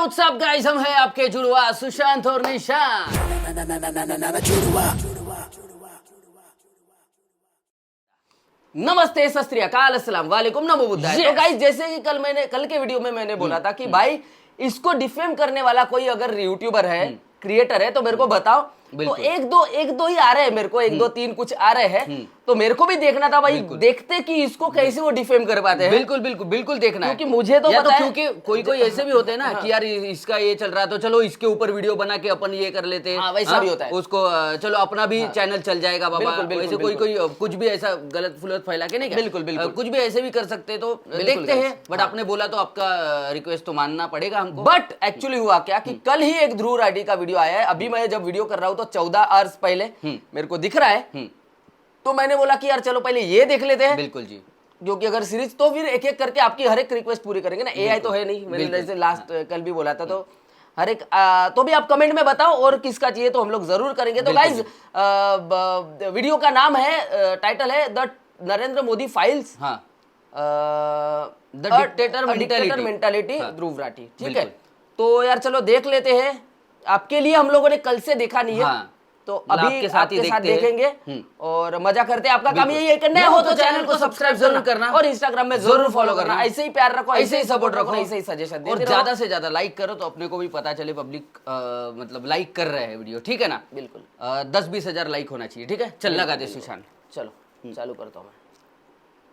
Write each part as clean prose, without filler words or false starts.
WhatsApp guys, हम हैं आपके जुड़वा सुशांत और निशांत। नमस्ते, सत श्री अकाल, अस्सलाम वालेकुम, नमो बुद्धाय। तो गाइस, जैसे कि कल के वीडियो में मैंने बोला था कि भाई इसको डिफेम करने वाला कोई अगर यूट्यूबर है, क्रिएटर है, तो मेरे को बताओ। तो एक दो ही आ रहे हैं मेरे को, एक दो तीन कुछ आ रहे हैं, तो मेरे को भी देखना था भाई, देखते कि इसको कैसे वो डिफेम कर पाते हैं। बिल्कुल देखना है, क्योंकि मुझे तो पता है, क्योंकि कोई ऐसे भी होते हैं ना कि यार इसका ये चल रहा है तो चलो इसके ऊपर वीडियो बना के अपन ये कर लेते हैं। हाँ, वैसा भी होता है। उसको चलो अपना भी चैनल चल जाएगा बाबा। वैसे कोई कुछ भी ऐसा गलत फुलत फैला के नहीं, बिल्कुल कुछ भी ऐसे भी कर सकते, तो देखते हैं। बट आपने बोला तो आपका रिक्वेस्ट तो मानना पड़ेगा हमको। बट एक्चुअली हुआ क्या कि कल ही एक ध्रुव राठी का वीडियो आया है। अभी मैं जब वीडियो कर रहा हूँ तो 14 आवर्स पहले मेरे को दिख रहा है, तो मैंने बोला कि यार चलो पहले ये देख लेते हैं। बिल्कुल जी, क्योंकि अगर सीरीज तो फिर एक एक करके आपकी हर एक रिक्वेस्ट पूरी करेंगे ना। एआई तो है नहीं, मैंने जैसे लास्ट कल भी बोला था। तो हर एक तो भी आप कमेंट में बताओ और किसका चाहिए तो हम लोग जरूर करेंगे। तो गाइज, वीडियो का नाम है, टाइटल है the Narendra Modi files, the dictator mentality, Dhruv Rathee. ठीक है, तो यार चलो देख लेते हैं। आपके लिए हम लोगों ने कल से देखा नहीं है, तो अभी आपके साथ देखेंगे और मजा करते हैं। आपका काम यही है कि नया हो तो चैनल को सब्सक्राइब जरूर करना और इंस्टाग्राम में जरूर फॉलो करना। ऐसे ही प्यार रखो, ऐसे ही सपोर्ट रखो, ऐसे ही सजेशन और ज्यादा से ज्यादा लाइक करो, तो अपने को भी पता चले पब्लिक मतलब लाइक कर रहे हैं वीडियो। ठीक है ना? बिल्कुल 10-20 हजार लाइक होना चाहिए। ठीक है, चल लगा दे सुशांत। चलो चालू करता हूँ मैं।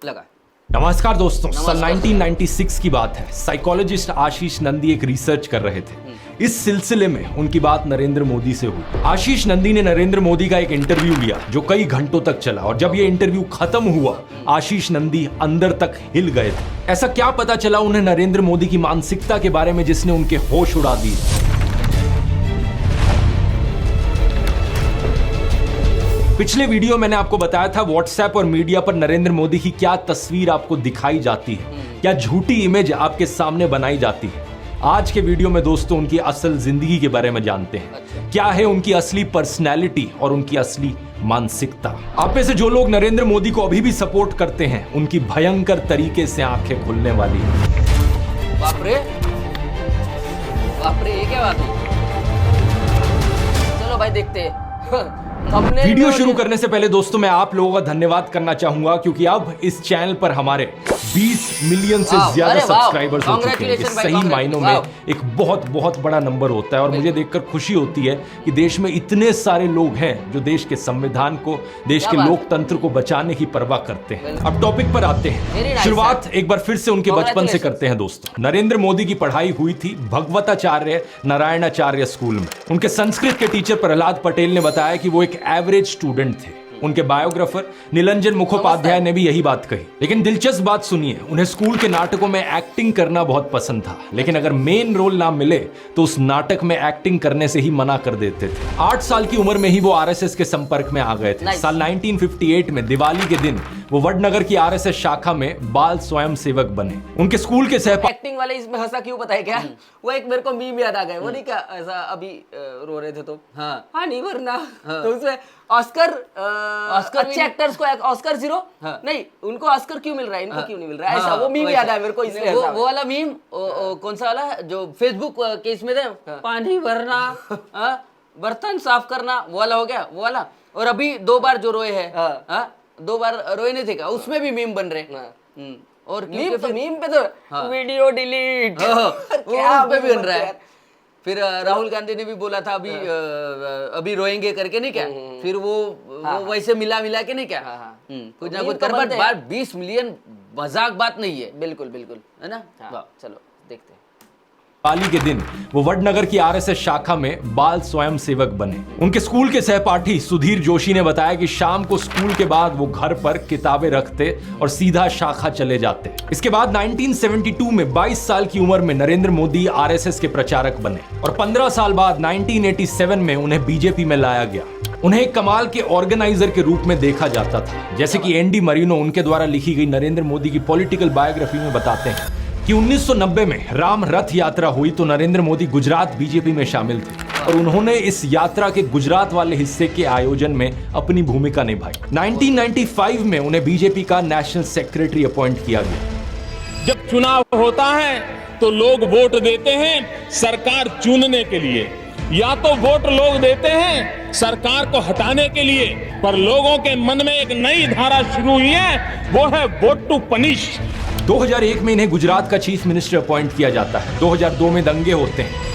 लगा। नमस्कार दोस्तों, सन 1996 की बात है। साइकोलॉजिस्ट आशीष नंदी एक रिसर्च कर रहे थे। इस सिलसिले में उनकी बात नरेंद्र मोदी से हुई। आशीष नंदी ने नरेंद्र मोदी का एक इंटरव्यू लिया जो कई घंटों तक चला, और जब ये इंटरव्यू खत्म हुआ आशीष नंदी अंदर तक हिल गए थे। ऐसा क्या पता चला उन्हें नरेंद्र मोदी की मानसिकता के बारे में जिसने उनके होश उड़ा दिए। पिछले वीडियो मैंने आपको बताया था व्हाट्सएप और मीडिया पर नरेंद्र मोदी की क्या तस्वीर आपको दिखाई जाती है, क्या झूठी इमेज आपके सामने बनाई जाती है। आज के वीडियो में दोस्तों उनकी असल जिंदगी के बारे में जानते हैं। क्या है उनकी असली पर्सनैलिटी और उनकी असली मानसिकता। आप में से जो लोग नरेंद्र मोदी को अभी भी सपोर्ट करते हैं, उनकी भयंकर तरीके से आंखें खुलने वाली है। बाप रे, ये क्या बात है? चलो भाई देखते हैं। वीडियो शुरू करने से पहले दोस्तों मैं आप लोगों का धन्यवाद करना चाहूंगा, क्योंकि अब इस चैनल पर हमारे 20 मिलियन से ज्यादा सब्सक्राइबर्स हो चुके हैं। सही मायनों में एक बहुत बड़ा नंबर होता है, और मुझे देखकर खुशी होती है कि देश में इतने सारे लोग हैं जो देश के संविधान को, देश के लोकतंत्र को बचाने की परवाह करते हैं। अब टॉपिक पर आते हैं। शुरुआत एक बार फिर से उनके बचपन से करते हैं दोस्तों। नरेंद्र मोदी की पढ़ाई हुई थी भगवताचार्य नारायणाचार्य स्कूल में। उनके संस्कृत के टीचर प्रहलाद पटेल ने बताया कि वो एक एवरेज स्टूडेंट थे। उनके बायोग्राफर निलंजन मुखोपाध्याय ने भी यही बात कही। लेकिन दिलचस्प बात सुनिए, उन्हें स्कूल के नाटकों में एक्टिंग करना बहुत पसंद था, लेकिन अगर मेन रोल ना मिले तो उस नाटक में एक्टिंग करने से ही मना कर देते थे। 8 साल की उम्र में ही वो आरएसएस के संपर्क में आ गए थे। साल 1958 में दिवाली के दिन वो वडनगर की आरएसएस शाखा में बाल स्वयं सेवक बने। उनके स्कूल के एक्टिंग वाले इसमें हंसा क्यों पता है क्या? वो एक मेरे को मीम याद आ गए। वो नहीं क्या ऐसा अभी रो रहे थे तो हाँ नहीं वरना, तो उसमें ऑस्कर अच्छे एक्टर्स को ऑस्कर 0 नहीं, उनको ऑस्कर क्यों मिल रहा है, इनको क्यों नहीं मिल रहा है, ऐसा वो मीम याद आया मेरे को, इसलिए वो वाला मीम कौन सा वाला जो फेसबुक के इसमें थे, पानी भरना, बर्तन साफ करना, वो वाला हो गया वो वाला। और अभी 2 बार जो रोए हैं, 2 बार रोए नहीं थे क्या, उसमें भी मीम बन रहे। और मीम पे तो वीडियो डिलीट क्या पे भी बन रहा है। फिर राहुल गांधी ने भी बोला था अभी रोएंगे करके नहीं क्या, फिर वो वैसे मिला के नहीं क्या, कुछ ना कुछ कर। बट 20 मिलियन मजाक बात नहीं है। बिल्कुल है ना? चलो देखते हैं। दिवाली के दिन वो वडनगर की आरएसएस शाखा में बाल स्वयं सेवक बने। उनके स्कूल के सहपाठी सुधीर जोशी ने बताया कि शाम को स्कूल के बाद वो घर पर किताबें रखते और सीधा शाखा चले जाते। इसके बाद 1972 में 22 साल की उम्र में नरेंद्र मोदी आरएसएस के प्रचारक बने, और 15 साल बाद 1987 में उन्हें बीजेपी में लाया गया। उन्हें एक कमाल के ऑर्गेनाइजर के रूप में देखा जाता था। जैसे कि एनडी मरीनो उनके द्वारा लिखी गई नरेंद्र मोदी की पॉलिटिकल बायोग्राफी में बताते हैं कि 1990 में राम रथ यात्रा हुई तो नरेंद्र मोदी गुजरात बीजेपी में शामिल थे, और उन्होंने इस यात्रा के गुजरात वाले हिस्से के आयोजन में अपनी भूमिका निभाई। 1995 में उन्हें बीजेपी का नेशनल सेक्रेटरी अपॉइंट किया गया। जब चुनाव होता है तो लोग वोट देते हैं सरकार चुनने के लिए, या तो वोट लोग देते हैं सरकार को हटाने के लिए, पर लोगों के मन में एक नई धारा शुरू हुई है, वो है वोट टू पनिश। 2001 में इन्हें गुजरात का चीफ मिनिस्टर अपॉइंट किया जाता है। 2002 में दंगे होते हैं।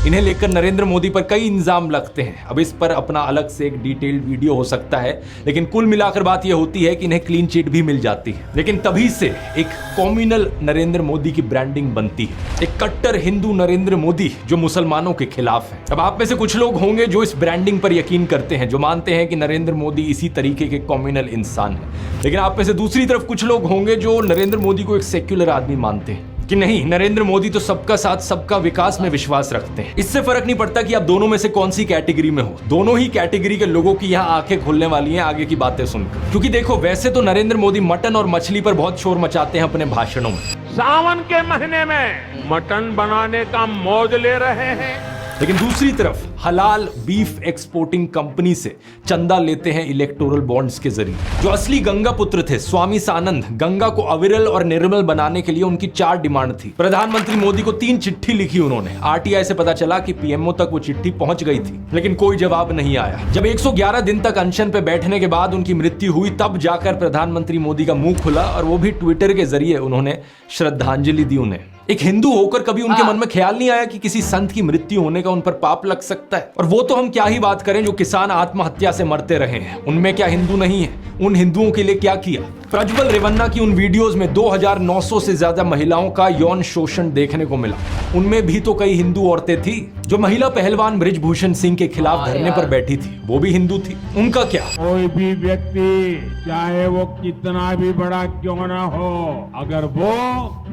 इन्हें लेकर नरेंद्र मोदी पर कई इल्जाम लगते हैं। अब इस पर अपना अलग से एक डिटेल्ड वीडियो हो सकता है, लेकिन कुल मिलाकर बात यह होती है कि इन्हें क्लीन चिट भी मिल जाती है। लेकिन तभी से एक कॉम्युनल नरेंद्र मोदी की ब्रांडिंग बनती है, एक कट्टर हिंदू नरेंद्र मोदी जो मुसलमानों के खिलाफ है। अब आप में से कुछ लोग होंगे जो इस ब्रांडिंग पर यकीन करते हैं, जो मानते हैं कि नरेंद्र मोदी इसी तरीके के कॉम्युनल इंसान है। लेकिन आप में से दूसरी तरफ कुछ लोग होंगे जो नरेंद्र मोदी को एक सेक्युलर आदमी मानते हैं कि नहीं, नरेंद्र मोदी तो सबका साथ सबका विकास में विश्वास रखते हैं। इससे फर्क नहीं पड़ता कि आप दोनों में से कौन सी कैटेगरी में हो, दोनों ही कैटेगरी के लोगों की यहाँ आंखें खुलने वाली हैं आगे की बातें सुनकर। क्योंकि देखो, वैसे तो नरेंद्र मोदी मटन और मछली पर बहुत शोर मचाते हैं अपने भाषणों में। सावन के महीने में मटन बनाने का मौज ले रहे हैं, लेकिन दूसरी तरफ हलाल बीफ एक्सपोर्टिंग कंपनी से चंदा लेते हैं इलेक्टोरल बॉन्ड्स के जरिए। जो असली गंगा पुत्र थे स्वामी सानंद, गंगा को अविरल और निर्मल बनाने के लिए उनकी 4 डिमांड थी। प्रधानमंत्री मोदी को 3 चिट्ठी लिखी उन्होंने। आरटीआई से पता चला कि पीएमओ तक वो चिट्ठी पहुंच गई थी, लेकिन कोई जवाब नहीं आया। जब 111 दिन तक अनशन पे बैठने के बाद उनकी मृत्यु हुई, तब जाकर प्रधानमंत्री मोदी का मुंह खुला और वो भी ट्विटर के जरिए उन्होंने श्रद्धांजलि दी उन्हें। एक हिंदू होकर कभी उनके मन में ख्याल नहीं आया कि किसी संत की मृत्यु होने का उन पर पाप लग सकता है। और वो तो हम क्या ही बात करें जो किसान आत्महत्या से मरते रहे हैं, उनमें क्या हिंदू नहीं है? उन हिंदुओं के लिए क्या किया? प्रज्वल रेवन्ना की उन वीडियोस में 2900 से ज्यादा महिलाओं का यौन शोषण देखने को मिला। उनमें भी तो कई हिंदू औरतें थी। जो महिला पहलवान बृजभूषण सिंह के खिलाफ धरने पर बैठी थी, वो भी हिंदू थी। उनका क्या? कोई भी व्यक्ति चाहे वो कितना भी बड़ा क्यों ना हो, अगर वो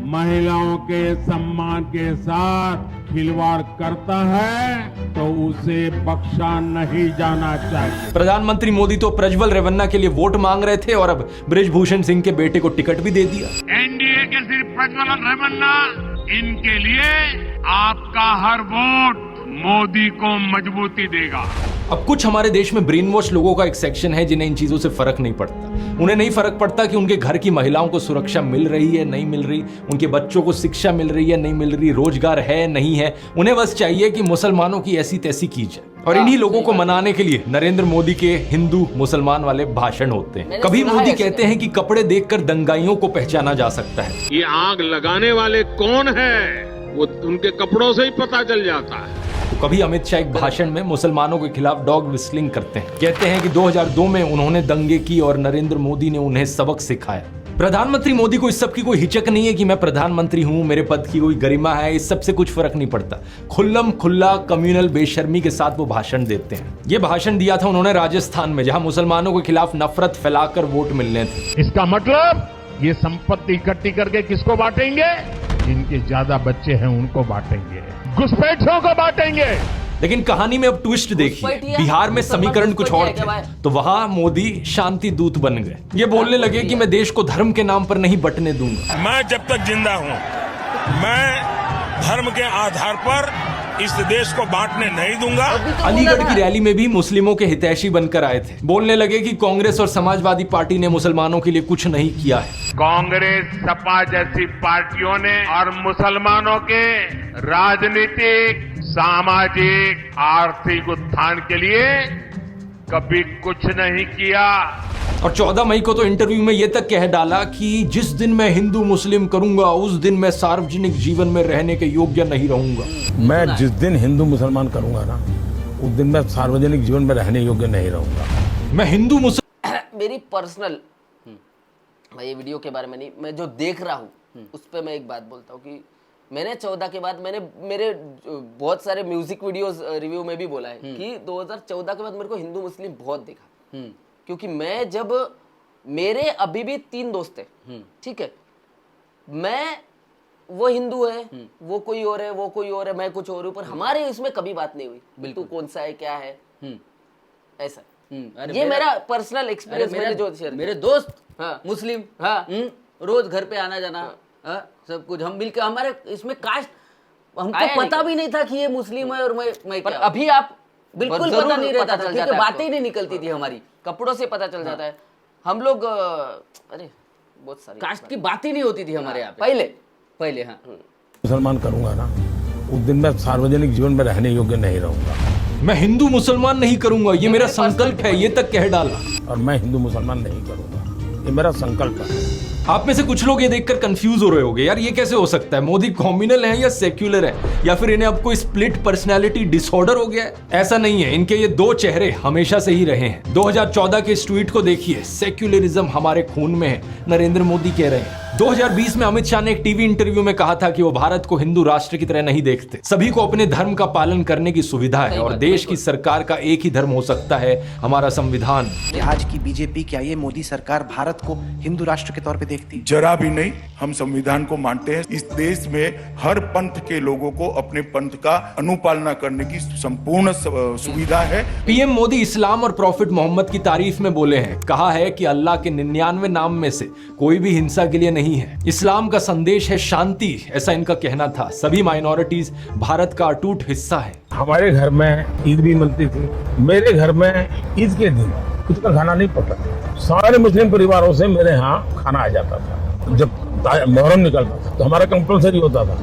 महिलाओं के सम्मान के साथ खिलवाड़ करता है तो उसे बख्शा नहीं जाना चाहिए। प्रधानमंत्री मोदी तो प्रज्वल रेवन्ना के लिए वोट मांग रहे थे और अब बृजभूषण सिंह के बेटे को टिकट भी दे दिया। एनडीए के सिर्फ प्रज्वल रेवन्ना, इनके लिए आपका हर वोट मोदी को मजबूती देगा। अब कुछ हमारे देश में ब्रेन वॉश लोगों का एक सेक्शन है जिन्हें इन चीजों से फर्क नहीं पड़ता। उन्हें नहीं फर्क पड़ता कि उनके घर की महिलाओं को सुरक्षा मिल रही है नहीं मिल रही, उनके बच्चों को शिक्षा मिल रही है नहीं मिल रही, रोजगार है नहीं है। उन्हें बस चाहिए कि मुसलमानों की ऐसी तैसी की जाए। और इन्हीं लोगों को मनाने के लिए नरेंद्र मोदी के हिंदू मुसलमान वाले भाषण होते हैं। कभी मोदी कहते हैं कि कपड़े देखकर दंगाइयों को पहचाना जा सकता है। ये आग लगाने वाले कौन है वो उनके कपड़ों से ही पता चल जाता है। तो कभी अमित शाह एक भाषण में मुसलमानों के खिलाफ डॉग विस्लिंग करते हैं, कहते हैं कि 2002 में उन्होंने दंगे की और नरेंद्र मोदी ने उन्हें सबक सिखाया। प्रधानमंत्री मोदी को इस सब की कोई हिचक नहीं है कि मैं प्रधानमंत्री हूं, मेरे पद की कोई गरिमा है, इस सब से कुछ फर्क नहीं पड़ता। खुल्लम खुल्ला कम्युनल बेशर्मी के साथ वो भाषण देते हैं। ये भाषण दिया था उन्होंने राजस्थान में, जहां मुसलमानों के खिलाफ नफरत फैलाकर वोट मिलने थे। इसका मतलब ये संपत्ति इकट्ठी करके किसको बांटेंगे? जिनके ज्यादा बच्चे हैं उनको बांटेंगे, घुसपैठियों को बांटेंगे। लेकिन कहानी में अब ट्विस्ट देखिए, बिहार में समीकरण कुछ और थे, तो वहां मोदी शांति दूत बन गए। ये बोलने लगे कि मैं देश को धर्म के नाम पर नहीं बंटने दूंगा। मैं जब तक जिंदा हूं, मैं धर्म के आधार पर इस देश को बांटने नहीं दूंगा। अलीगढ़ की रैली में भी मुस्लिमों के हितैषी बनकर आए थे। बोलने लगे कि कांग्रेस और समाजवादी पार्टी ने मुसलमानों के लिए कुछ नहीं किया है। कांग्रेस, सपा जैसी पार्टियों ने और मुसलमानों के राजनीतिक, सामाजिक, आर्थिक उत्थान के लिए कभी कुछ नहीं किया। और 14 मई को तो इंटरव्यू में ये तक कह डाला कि जिस दिन मैं हिंदू मुस्लिम करूंगा उस दिन मैं सार्वजनिक जीवन में रहने के योग्य नहीं रहूंगा। मैं जिस दिन हिंदू मुसलमान करूंगा ना, उस दिन मैं सार्वजनिक जीवन में रहने योग्य नहीं रहूंगा। मैं हिंदू मुसलमान मेरी पर्सनल, मैं ये वीडियो के बारे में नहीं, मैं जो देख रहा हूँ उस पर मैं एक बात बोलता हूँ कि मैंने 14 के बाद मैंने मेरे बहुत सारे म्यूजिक वीडियोस रिव्यू में भी बोला है कि 2014 के बाद मेरे को हिंदू मुस्लिम बहुत देखा। क्योंकि मैं जब, मेरे अभी भी 3 दोस्त थे, ठीक है, मैं, वो हिंदू है, वो कोई और है, वो कोई और है, मैं कुछ और हूँ, पर हमारे इसमें कभी बात नहीं हुई तू कौन सा है क्या है, ऐसा। ये मेरा पर्सनल एक्सपीरियंस, मैंने जो शेयर, मेरे दोस्त मुस्लिम, रोज घर पे आना जाना, सब कुछ हम मिलकर, हमारे इसमें कास्ट हमको पता भी नहीं था कि ये मुस्लिम है और मैं पर अभी आप बिल्कुल पता नहीं रहता था, बातें ही नहीं निकलती थी हमारी। कपड़ों से पता चल जाता है। हम लोग, अरे बहुत सारी कास्ट की बात ही नहीं होती थी हमारे यहाँ पे पहले। हाँ मुसलमान करूंगा ना, उस दिन मैं सार्वजनिक जीवन में रहने योग्य नहीं रहूंगा। मैं हिंदू मुसलमान नहीं करूंगा, ये मेरा संकल्प है, ये तक कह डाला। और मैं हिंदू मुसलमान नहीं करूंगा, ये मेरा संकल्प है। आप में से कुछ लोग ये देखकर कंफ्यूज हो रहे होंगे, यार ये कैसे हो सकता है, मोदी कॉम्युनल है या सेक्युलर है, या फिर इन्हें अब कोई स्प्लिट पर्सनैलिटी डिसऑर्डर हो गया है। ऐसा नहीं है, इनके ये दो चेहरे हमेशा से ही रहे हैं। 2014 के इस ट्वीट को देखिए, सेक्युलरिज्म हमारे खून में है, नरेंद्र मोदी कह रहे हैं। 2020 में अमित शाह ने एक टीवी इंटरव्यू में कहा था कि वो भारत को हिंदू राष्ट्र की तरह नहीं देखते, सभी को अपने धर्म का पालन करने की सुविधा है और देश की सरकार का एक ही धर्म हो सकता है, हमारा संविधान। आज की बीजेपी क्या ये मोदी सरकार भारत को हिंदू राष्ट्र के तौर पे देखती? जरा भी नहीं। हम संविधान को मानते हैं। इस देश में हर पंथ के लोगों को अपने पंथ का अनुपालना करने की संपूर्ण सुविधा है। पीएम मोदी इस्लाम और प्रॉफिट मोहम्मद की तारीफ में बोले हैं, कहा है कि अल्लाह के 99 नाम में से कोई भी हिंसा के लिए नहीं है। इस्लाम का संदेश है शांति, ऐसा इनका कहना था। सभी माइनॉरिटीज भारत का अटूट हिस्सा है। हमारे घर में ईद भी मिलती थी। मेरे घर में ईद के दिन कुछ का खाना नहीं पड़ता, सारे मुस्लिम परिवारों से मेरे यहाँ खाना आ जाता था। जब मुहर्रम निकलता था तो हमारा कंपल्सरी होता था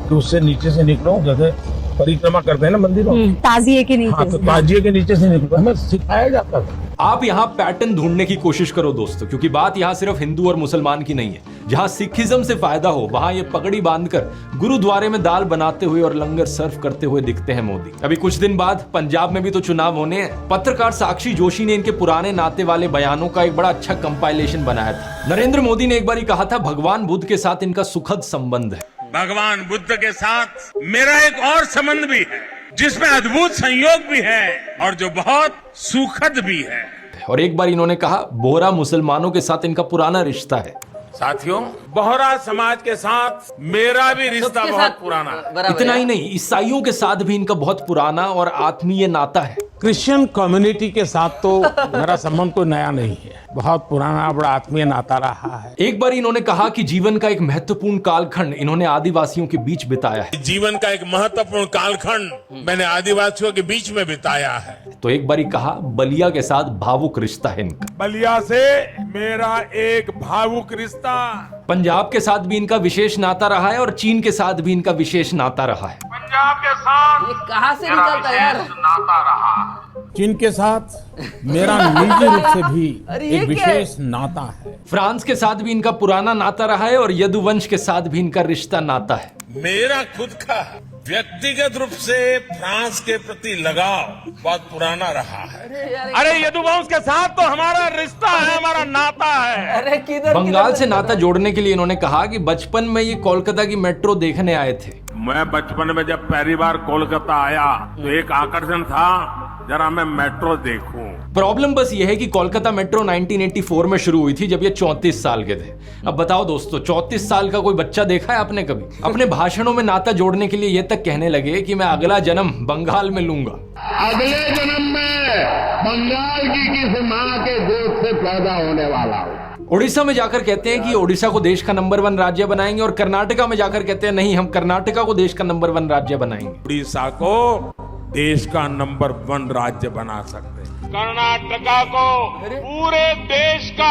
कि उससे नीचे से निकलो, जैसे परिक्रमा करते हैं ना मंदिरों, ताजिए के नीचे। हाँ, तो ताजिए के नीचे से निकलो, हमें सिखाया जाता था। आप यहाँ पैटर्न ढूंढने की कोशिश करो दोस्तों, क्योंकि बात यहाँ सिर्फ हिंदू और मुसलमान की नहीं है। जहाँ सिखिज्म से फायदा हो वहाँ ये पगड़ी बांधकर गुरुद्वारे में दाल बनाते हुए और लंगर सर्व करते हुए दिखते हैं मोदी। अभी कुछ दिन बाद पंजाब में भी तो चुनाव होने हैं। पत्रकार साक्षी जोशी ने इनके पुराने नाते वाले बयानों का एक बड़ा अच्छा कंपाइलेशन बनाया था। नरेंद्र मोदी ने एक बार कहा था, भगवान बुद्ध के साथ इनका सुखद संबंध है। भगवान बुद्ध के साथ मेरा एक और संबंध भी है, जिसमें अद्भुत संयोग भी है और जो बहुत सुखद भी है। और एक बार इन्होंने कहा, बोहरा मुसलमानों के साथ इनका पुराना रिश्ता है। साथियों, बोहरा समाज के साथ मेरा भी रिश्ता बहुत पुराना है। इतना ही नहीं, ईसाइयों के साथ भी इनका बहुत पुराना और आत्मीय नाता है। क्रिश्चियन कम्युनिटी के साथ तो मेरा संबंध कोई नया नहीं है, बहुत पुराना बड़ा आत्मीय नाता रहा है। एक बार इन्होंने कहा कि जीवन का एक महत्वपूर्ण कालखंड इन्होंने आदिवासियों के बीच बिताया है। जीवन का एक महत्वपूर्ण कालखंड मैंने आदिवासियों के बीच में बिताया है। तो एक बार कहा, बलिया के साथ भावुक रिश्ता है इनका। बलिया से मेरा एक भावुक रिश्ता। पंजाब के साथ भी इनका विशेष नाता रहा है और चीन के साथ भी इनका विशेष नाता रहा है। पंजाब के साथ ये कहाँ से निकलता यार? नाता रहा। चीन के साथ मेरा निजी रूप से भी एक विशेष नाता है। फ्रांस के साथ भी इनका पुराना नाता रहा है और यदुवंश के साथ भी इनका रिश्ता नाता है। मेरा खुद का व्यक्तिगत रूप से फ्रांस के प्रति लगाव बहुत पुराना रहा है। अरे यदुवंश के साथ तो हमारा रिश्ता है, हमारा नाता है। अरे किधर बंगाल से नाता जोड़ने के लिए इन्होंने कहा कि बचपन में ये कोलकाता की मेट्रो देखने आए थे। मैं बचपन में जब पहली बार कोलकाता आया तो एक आकर्षण था, जरा मैं मेट्रो देखूं। प्रॉब्लम बस ये है कि कोलकाता मेट्रो 1984 में शुरू हुई थी, जब ये 34 साल के थे। अब बताओ दोस्तों, 34 साल का कोई बच्चा देखा है आपने कभी? अपने भाषणों में नाता जोड़ने के लिए ये तक कहने लगे कि मैं अगला जन्म बंगाल में लूंगा। अगले जन्म में बंगाल की किसी माँ के गोद से पैदा होने वाला हूँ। उड़ीसा में जाकर कहते हैं कि ओडिशा को देश का नंबर 1 राज्य बनाएंगे, और कर्नाटका में जाकर कहते हैं नहीं, हम कर्नाटका को देश का नंबर 1 राज्य बनाएंगे। उड़ीसा को देश का नंबर 1 राज्य बना सकते हैं, कर्नाटका को पूरे देश का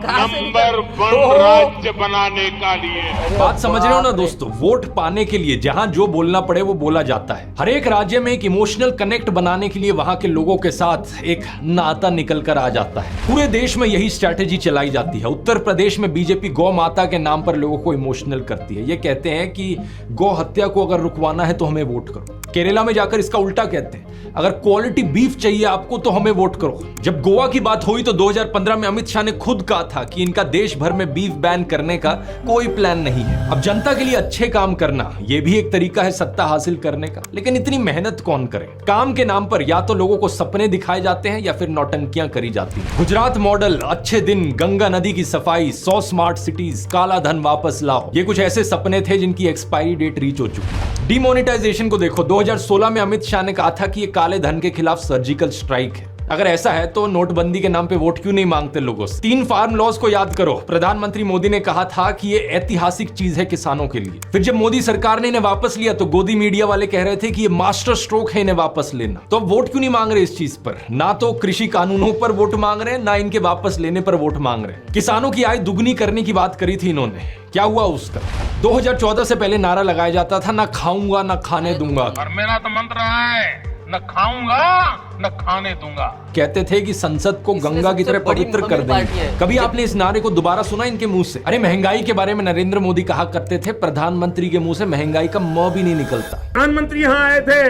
नंबर 1 राज्य बनाने का लिए। बात समझ रहे हो ना दोस्तों? वोट पाने के लिए जहां जो बोलना पड़े वो बोला जाता है। हर एक राज्य में एक इमोशनल कनेक्ट बनाने के लिए वहां के लोगों के साथ एक नाता निकल कर आ जाता है। पूरे देश में यही स्ट्रैटेजी चलाई जाती है। उत्तर प्रदेश में बीजेपी गौ माता के नाम पर लोगों को इमोशनल करती है। ये कहते हैं कि गौ हत्या को अगर रुकवाना है तो हमें वोट करो। केरला में जाकर इसका उल्टा कहते हैं, अगर क्वालिटी बीफ चाहिए आपको तो हमें वोट करो। जब गोवा की बात हुई तो 2015 में अमित शाह ने खुद कहा था कि इनका देश भर में बीफ बैन करने का कोई प्लान नहीं है। अब जनता के लिए अच्छे काम करना यह भी एक तरीका है सत्ता हासिल करने का, लेकिन इतनी मेहनत कौन करे? काम के नाम पर या तो लोगों को सपने दिखाए जाते हैं या फिर नौटंकियां करी जाती हैं। गुजरात मॉडल, अच्छे दिन, गंगा नदी की सफाई, 100 स्मार्ट सिटीज, काला धन वापस लाओ, ये कुछ ऐसे सपने थे जिनकी एक्सपायरी डेट रीच हो चुकी है। डिमोनेटाइजेशन को देखो, 2016 में अमित शाह ने कहा था कि ये काले धन के खिलाफ सर्जिकल स्ट्राइक है। अगर ऐसा है तो नोटबंदी के नाम पे वोट क्यों नहीं मांगते लोगों से? 3 फार्म लॉज को याद करो। प्रधानमंत्री मोदी ने कहा था कि ये ऐतिहासिक चीज है किसानों के लिए। फिर जब मोदी सरकार ने इन्हें वापस लिया तो गोदी मीडिया वाले कह रहे थे कि ये मास्टर स्ट्रोक है इन्हें वापस लेना। तो अब वोट क्यों नहीं मांग रहे इस चीज पर? ना तो कृषि कानूनों पर वोट मांग रहे हैं, ना इनके वापस लेने पर वोट मांग रहे हैं। किसानों की आय दुगनी करने की बात करी थी इन्होंने, क्या हुआ उसका? 2014 से पहले नारा लगाया जाता था, ना खाऊंगा ना खाने दूंगा। और मेरा तो मंत्र है, न खाऊंगा न खाने दूंगा। कहते थे कि संसद को गंगा की तरह पवित्र कर देंगे। कभी आपने इस नारे को दोबारा सुना इनके मुंह से? अरे महंगाई के बारे में नरेंद्र मोदी कहा करते थे, प्रधानमंत्री के मुंह से महंगाई का म भी नहीं निकलता। प्रधानमंत्री यहाँ आए थे,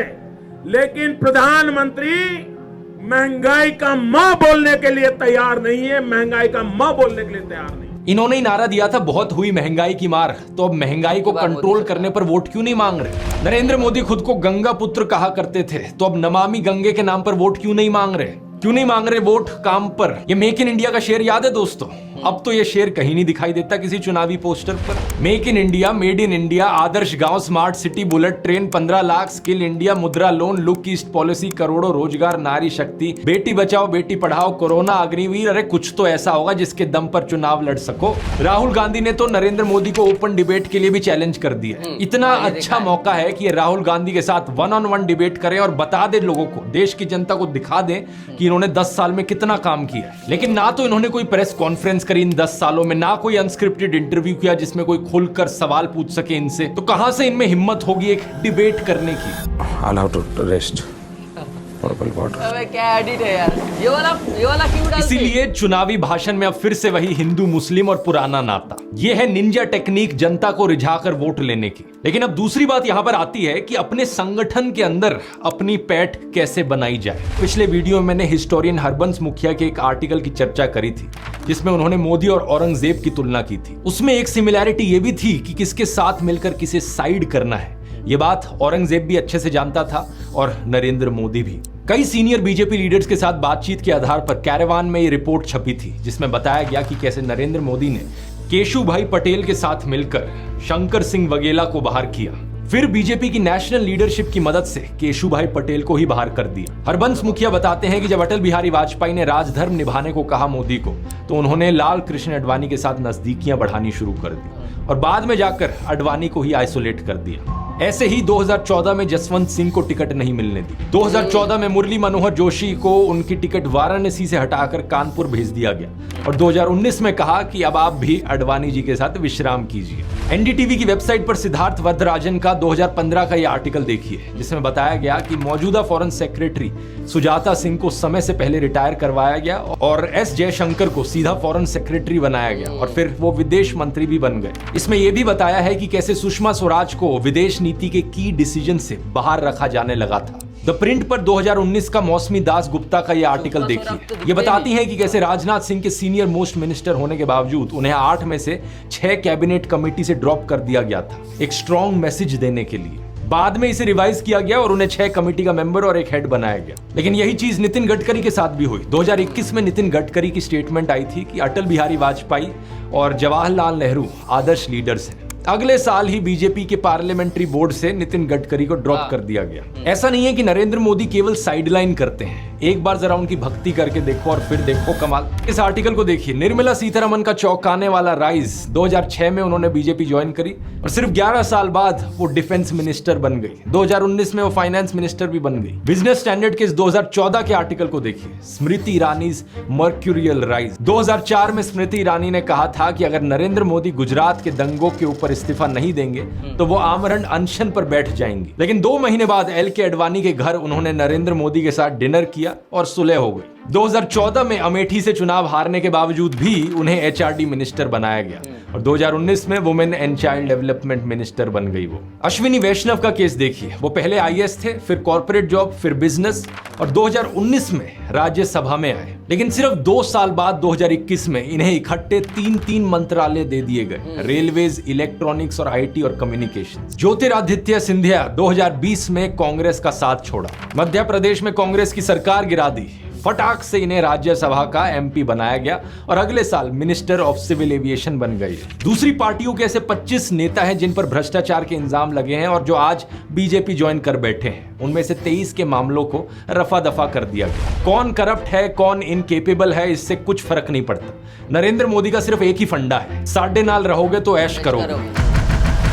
लेकिन प्रधानमंत्री महंगाई का म बोलने के लिए तैयार नहीं है, महंगाई का म बोलने के लिए तैयार नहीं। इन्होंने ही नारा दिया था बहुत हुई महंगाई की मार, तो अब महंगाई को कंट्रोल करने पर वोट क्यों नहीं मांग रहे? नरेंद्र मोदी खुद को गंगा पुत्र कहा करते थे, तो अब नमामि गंगे के नाम पर वोट क्यों नहीं मांग रहे? क्यों नहीं मांग रहे वोट काम पर? ये मेक इन इंडिया का शेर याद है दोस्तों? अब तो ये शेर कहीं नहीं दिखाई देता किसी चुनावी पोस्टर पर। Make in India, made in India, आदर्श गांव, smart city, bullet train, 15 lakh, skill India, Mudra loan, look east policy, करोड़ों रोजगार, नारी शक्ति, बेटी बचाओ बेटी पढ़ाओ, कोरोना, अग्निवीर। अरे कुछ तो ऐसा होगा जिसके दम पर चुनाव लड़ सको। राहुल गांधी ने तो नरेंद्र मोदी को ओपन डिबेट के लिए भी चैलेंज कर दिया। इतना अच्छा मौका है कि राहुल गांधी के साथ 1-on-1 डिबेट करें और बता दे लोगों को, देश की जनता को दिखा दें कि इन्होंने 10 साल में कितना काम किया है। लेकिन ना तो इन्होंने कोई प्रेस कॉन्फ्रेंस करी इन 10 सालों में, ना कोई अनस्क्रिप्टेड इंटरव्यू किया जिसमें कोई खुलकर सवाल पूछ सके इनसे। तो कहां से इनमें हिम्मत होगी एक डिबेट करने की? Allow to rest. अबे क्या एडिट है यार, ये वाला क्यों डालते? इसीलिए चुनावी भाषण में अब फिर से वही हिंदू मुस्लिम और पुराना नाता। ये है निंजा टेक्निक जनता को रिझाकर वोट लेने की। लेकिन अब दूसरी बात यहां पर आती है कि अपने संगठन के अंदर अपनी पैठ कैसे बनाई जाए। पिछले वीडियो में मैंने हिस्टोरियन हरबंस मुखिया के एक आर्टिकल की चर्चा करी थी जिसमें उन्होंने मोदी और औरंगजेब की तुलना की थी। उसमें एक सिमिलैरिटी ये भी थी कि किसके साथ मिलकर किसे साइड करना है। ये बात औरंगजेब भी अच्छे से जानता था और नरेंद्र मोदी भी। कई सीनियर बीजेपी लीडर्स के साथ बातचीत के आधार पर कैरेवान में ये रिपोर्ट छपी थी जिसमें बताया गया कि कैसे नरेंद्र मोदी ने केशुभाई पटेल के साथ मिलकर शंकर सिंह वगेला को बाहर किया, फिर बीजेपी की नेशनल लीडरशिप की मदद से केशुभाई पटेल को ही बाहर कर दिया। हरबंस मुखिया बताते हैं कि जब अटल बिहारी वाजपेयी ने राजधर्म निभाने को कहा मोदी को, तो उन्होंने लाल कृष्ण आडवाणी के साथ नजदीकियां बढ़ानी शुरू कर दी और बाद में जाकर आडवाणी को ही आइसोलेट कर दिया। ऐसे ही 2014 में जसवंत सिंह को टिकट नहीं मिलने दी। 2014 में मुरली मनोहर जोशी को उनकी टिकट वाराणसी से हटाकर कानपुर भेज दिया गया और 2019 में कहा कि अब आप भी आडवाणी जी के साथ विश्राम कीजिए। एनडीटीवी की वेबसाइट पर सिद्धार्थ वरदराजन का 2015 का यह आर्टिकल देखिए जिसमें बताया गया कि मौजूदा फॉरेन सेक्रेटरी सुजाता सिंह को समय से पहले रिटायर करवाया गया और एस जयशंकर को सीधा फॉरेन सेक्रेटरी बनाया गया और फिर वो विदेश मंत्री भी बन गए। इसमें यह भी बताया है कि कैसे सुषमा स्वराज को विदेश नीति के की डिसीजन से बाहर रखा जाने लगा था। द प्रिंट पर 2019 का मौसमी दास गुप्ता का यह आर्टिकल देखिए। ये बताती है कि कैसे राजनाथ सिंह के सीनियर मोस्ट मिनिस्टर होने के बावजूद उन्हें 8 में से 6 कैबिनेट कमेटी से ड्रॉप कर दिया गया था एक स्ट्रॉन्ग मैसेज देने के लिए। बाद में इसे रिवाइज किया गया और उन्हें 6 कमेटी का मेंबर और एक हेड बनाया गया। लेकिन यही चीज नितिन गडकरी के साथ भी हुई। 2021 में नितिन गडकरी की स्टेटमेंट आई थी कि अटल बिहारी वाजपेयी और जवाहरलाल नेहरू आदर्श लीडर्स हैं। अगले साल ही बीजेपी के पार्लियामेंट्री बोर्ड से नितिन गडकरी को ड्रॉप कर दिया गया। ऐसा नहीं है कि नरेंद्र मोदी केवल साइडलाइन करते हैं, एक बार जरा उनकी भक्ति करके देखो और फिर देखो कमाल। इस आर्टिकल को देखिए। निर्मला सीतारमण का चौंकाने वाला राइज। 2006 में उन्होंने बीजेपी ज्वाइन करी और सिर्फ 11 साल बाद वो डिफेंस मिनिस्टर बन गई। 2019 में वो फाइनेंस मिनिस्टर भी बन गई। बिजनेस स्टैंडर्ड के इस 2014 के आर्टिकल को देखिए। स्मृति ईरानीज मर्क्यूरियल राइज। 2004 में स्मृति ईरानी ने कहा था कि अगर नरेंद्र मोदी गुजरात के दंगों के ऊपर इस्तीफा नहीं देंगे तो वो आमरण अनशन पर बैठ जाएंगी। लेकिन 2 महीने बाद एलके आडवाणी के घर उन्होंने नरेंद्र मोदी के साथ डिनर किया और सुलह हो गई। 2014 में अमेठी से चुनाव हारने के बावजूद भी उन्हें एचआरडी मिनिस्टर बनाया गया और 2019 में women and child development minister बन गई वो। अश्विनी वैष्णव का केस देखिए। वो पहले आईएएस थे, फिर कॉर्पोरेट जॉब, फिर बिजनेस और 2019 में राज्यसभा में आए। लेकिन सिर्फ 2 साल बाद 2021 में इन्हें इकट्ठे 3 मंत्रालय दे दिए गए। रेलवेज, इलेक्ट्रॉनिक्स और आईटी और कम्युनिकेशन। ज्योतिरादित्य सिंधिया 2020 में कांग्रेस का साथ छोड़ा। मध्य प्रदेश में कांग्रेस की सरकार गिरा दी। फटाक से इन्हें राज्यसभा का MP बनाया गया और अगले साल मिनिस्टर ऑफ सिविल एविएशन बन गए। दूसरी पार्टियों के ऐसे 25 नेता हैं जिन पर भ्रष्टाचार के इल्जाम लगे हैं और जो आज बीजेपी ज्वाइन कर बैठे हैं। उनमें से 23 के मामलों को रफा दफा कर दिया गया। कौन करप्ट है, कौन इनकेपेबल है, इससे कुछ फर्क नहीं पड़ता। नरेंद्र मोदी का सिर्फ एक ही फंडा है, साढ़े नाल रहोगे तो ऐश करोगे।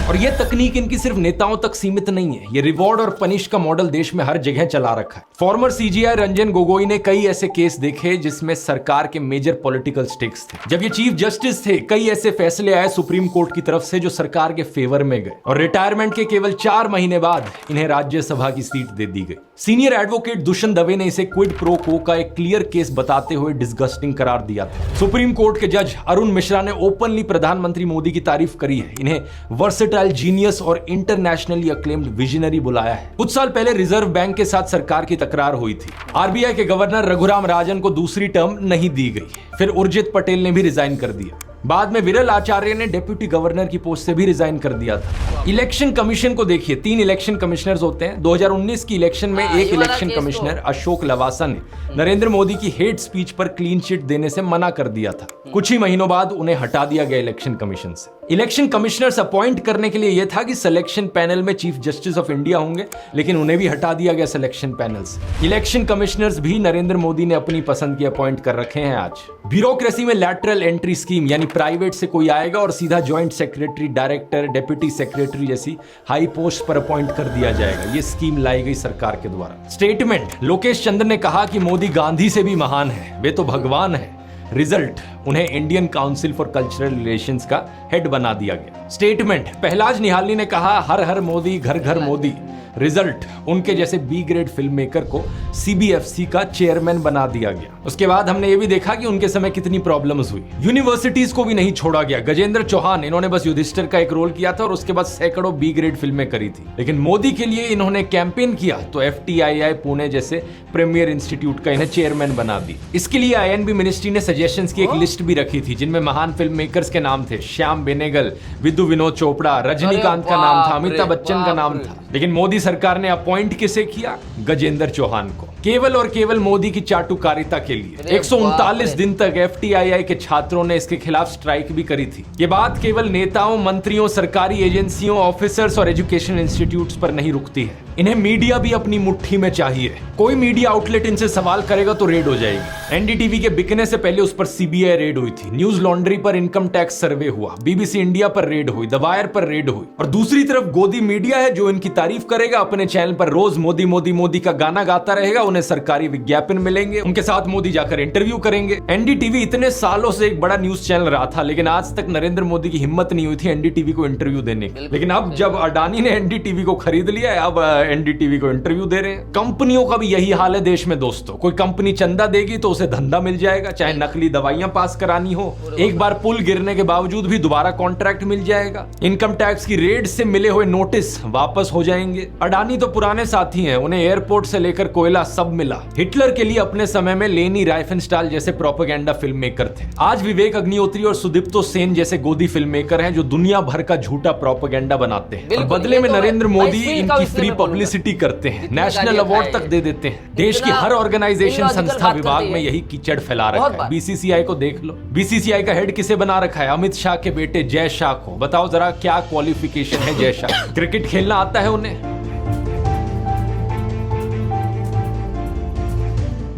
और ये तकनीक इनकी सिर्फ नेताओं तक सीमित नहीं है, ये रिवॉर्ड और पनिश का मॉडल देश में हर जगह चला रखा है। फॉर्मर CGI रंजन गोगोई ने कई ऐसे केस देखे जिसमें सरकार के मेजर पॉलिटिकल स्टेक्स थे। जब ये चीफ जस्टिस थे, कई ऐसे फैसले आए सुप्रीम कोर्ट की तरफ से जो सरकार के फेवर में गए और रिटायरमेंट के केवल 4 महीने बाद इन्हें राज्यसभा की सीट दे दी गई। सीनियर एडवोकेट दुष्यंत दवे ने इसे क्विड प्रो को का एक क्लियर केस बताते हुए डिस्गस्टिंग करार दिया था। सुप्रीम कोर्ट के जज अरुण मिश्रा ने ओपनली प्रधानमंत्री मोदी की तारीफ करी है, इन्हें वर्सेटाइल, जीनियस और इंटरनेशनली अक्लेम्ड विजनरी बुलाया है। कुछ साल पहले रिजर्व बैंक के साथ सरकार की तकरार हुई थी। RBI के गवर्नर रघुराम राजन को दूसरी टर्म नहीं दी गई, फिर उर्जित पटेल ने भी रिजाइन कर दिया। बाद में विरल आचार्य ने डिप्टी गवर्नर की पोस्ट से भी रिजाइन कर दिया था। इलेक्शन कमीशन को देखिए, 3 इलेक्शन कमिश्नर्स होते हैं। 2019 की इलेक्शन में एक इलेक्शन कमिश्नर अशोक लवासा ने नरेंद्र मोदी की हेट स्पीच पर क्लीन चिट देने से मना कर दिया था। कुछ ही महीनों बाद उन्हें हटा दिया गया इलेक्शन कमीशन से। इलेक्शन कमिश्नर्स अपॉइंट करने के लिए यह था कि सिलेक्शन पैनल में चीफ जस्टिस ऑफ इंडिया होंगे, लेकिन उन्हें भी हटा दिया गया सिलेक्शन पैनल से। इलेक्शन कमिश्नर्स भी नरेंद्र मोदी ने अपनी पसंद की अपॉइंट कर रखे हैं आज। ब्यूरोक्रेसी में लैटरल एंट्री स्कीम, यानी प्राइवेट से कोई आएगा और सीधा joint secretary, director, deputy secretary जैसी हाई पोस्ट पर अपॉइंट कर दिया जाएगा। ये स्कीम लाई गई सरकार के द्वारा। स्टेटमेंट, लोकेश चंद्र ने कहा कि मोदी गांधी से भी महान है, वे तो भगवान है। रिजल्ट, उन्हें Indian council for cultural relations का हेड बना दिया गया। स्टेटमेंट, पहलाज निहालनी ने कहा हर हर मोदी, घर घर मोदी। रिजल्ट, उनके जैसे B ग्रेड फिल्म मेकर को CBFC का चेयरमैन बना दिया गया। उसके बाद हमने ये भी देखा कि उनके समय कितनी प्रॉब्लम्स हुई। यूनिवर्सिटीज को भी नहीं छोड़ा गया। गजेंद्र चौहान, इन्होंने बस युधिष्ठिर का एक रोल किया था और उसके बाद सैकड़ों B ग्रेड फिल्में करी थी। लेकिन मोदी के लिए इन्होंने कैंपेन किया तो FTII पुणे जैसे प्रीमियर इंस्टीट्यूट का इन्हें चेयरमैन बना दी। इसके लिए INB मिनिस्ट्री ने सजेशंस की एक लिस्ट भी रखी थी जिनमें महान फिल्म मेकर्स के नाम थे। श्याम बेनेगल, विदु विनोद चोपड़ा, रजनीकांत का नाम था, अमिताभ बच्चन का नाम था। लेकिन मोदी सरकार ने अपॉइंट किसे किया? गजेंद्र चौहान को, केवल और केवल मोदी की चाटुकारिता के लिए। 139 दिन तक FTII के छात्रों ने इसके खिलाफ स्ट्राइक भी करी थी। ये बात केवल नेताओं, मंत्रियों, सरकारी एजेंसियों, ऑफिसर्स और एजुकेशन इंस्टीट्यूट्स पर नहीं रुकती है। इन्हें मीडिया भी अपनी मुट्ठी में चाहिए। कोई मीडिया आउटलेट इनसे सवाल करेगा तो रेड हो जाएगी। NDTV के बिकने से पहले उस पर CBI रेड हुई थी। न्यूज लॉन्ड्री पर इनकम टैक्स सर्वे हुआ। BBC इंडिया पर रेड हुई, द वायर पर रेड हुई। और दूसरी तरफ गोदी मीडिया है जो इनकी तारीफ करेगा, अपने चैनल पर रोज मोदी मोदी मोदी का गाना गाता रहेगा। उन्हें सरकारी विज्ञापन मिलेंगे, उनके साथ मोदी जाकर इंटरव्यू करेंगे। NDTV इतने सालों से एक बड़ा न्यूज चैनल रहा था, लेकिन आज तक नरेंद्र मोदी की हिम्मत नहीं हुई थी NDTV को इंटरव्यू देने की। लेकिन अब जब अडानी ने NDTV को खरीद लिया है, अब NDTV को इंटरव्यू दे रहे हैं। कंपनियों का भी यही हाल है देश में दोस्तों। कोई कंपनी चंदा देगी तो उसे धंधा मिल जाएगा, चाहे नकली दवाइयां पास करानी हो। एक बार पुल गिरने के बावजूद भी दोबारा कॉन्ट्रैक्ट मिल जाएगा। इनकम टैक्स की रेड से मिले हुए नोटिस वापस हो जाएंगे। अडानी तो पुराने साथी हैं, उन्हें एयरपोर्ट से लेकर कोयला सब मिला। हिटलर के लिए अपने समय में लेनी राइफेनस्टाल जैसे प्रोपेगेंडा फिल्म मेकर थे। आज विवेक अग्निहोत्री और सुदीप्तो सेन जैसे गोदी फिल्म मेकर हैं जो दुनिया भर का झूठा प्रोपेगेंडा बनाते हैं। और बदले में नरेंद्र मोदी इनकी फ्री पब्लिसिटी करते हैं, नेशनल अवार्ड तक दे देते हैं। देश की हर ऑर्गेनाइजेशन, संस्था, विभाग में यही कीचड़ फैला रखा है। BCCI को देख लो, BCCI का हेड किसे बना रखा है? अमित शाह के बेटे जय शाह को। बताओ जरा क्या क्वालिफिकेशन है जय शाह? क्रिकेट खेलना आता है उन्हें?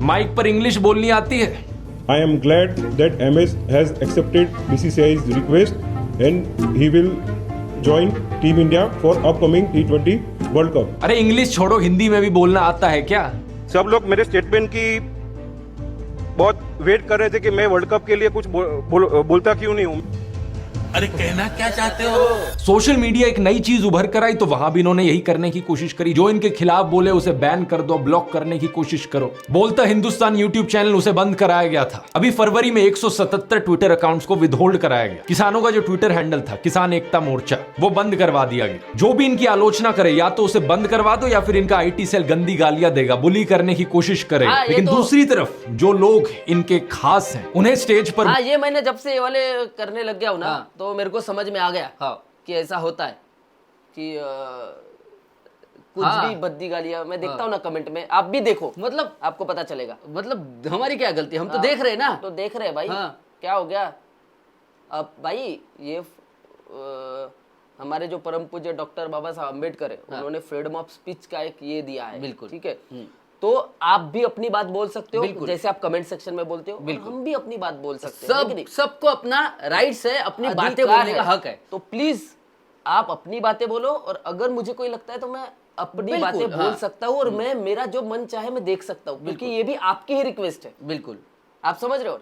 माइक पर इंग्लिश बोलनी आती है? I am glad that MS has accepted BCCI's request and he will join Team India for upcoming T20 World Cup. अरे इंग्लिश छोड़ो, हिंदी में भी बोलना आता है क्या? सब लोग मेरे स्टेटमेंट की बहुत वेट कर रहे थे कि मैं वर्ल्ड कप के लिए कुछ बोलता क्यों नहीं हूँ। अरे कहना क्या चाहते हो? सोशल मीडिया एक नई चीज उभर कर आई तो वहां भी इन्होंने यही करने की कोशिश करी। जो इनके खिलाफ बोले उसे बैन कर दो, ब्लॉक करने की कोशिश करो। बोलता हिंदुस्तान यूट्यूब चैनल, उसे बंद कराया गया था। अभी फरवरी में 177 ट्विटर अकाउंट्स को विदहोल्ड कराया गया। किसानों का जो ट्विटर हैंडल था किसान एकता मोर्चा, वो बंद करवा दिया गया। जो भी इनकी आलोचना करे या तो उसे बंद करवा दो या फिर इनका IT सेल गंदी गालियां देगा, बुली करने की कोशिश करेगा। लेकिन दूसरी तरफ जो लोग इनके खास हैं उन्हें स्टेज पर, ये मैंने जब से ये वाले करने लग गया हूं ना, तो मेरे को समझ में आ गया कि ऐसा होता है कि कुछ भी भद्दी गालियां मैं देखता हूँ ना कमेंट में, आप भी देखो, मतलब आपको पता चलेगा। मतलब हमारी क्या गलती, हम तो देख रहे हैं ना। तो देख रहे हैं भाई। क्या हो गया अब भाई, ये हमारे जो परम पूज्य डॉक्टर बाबा साहब अम्बेडकर है, उन्होंने फ्रीडम ऑफ स्पीच का एक ये दिया है, बिल्कुल, ठीक है। तो आप भी अपनी बात बोल सकते हो, जैसे आप कमेंट सेक्शन में बोलते हो, हम भी अपनी बात बोल सकते हैं। सबको अपना राइट्स है, अपनी बातें बोलने का हक है। तो प्लीज आप अपनी बातें बोलो, और अगर मुझे कोई लगता है तो मैं अपनी बातें बोल सकता हूँ, और मैं मेरा जो मन चाहे मैं देख सकता हूँ, क्योंकि ये भी आपकी ही रिक्वेस्ट है। बिल्कुल, आप समझ रहे हो।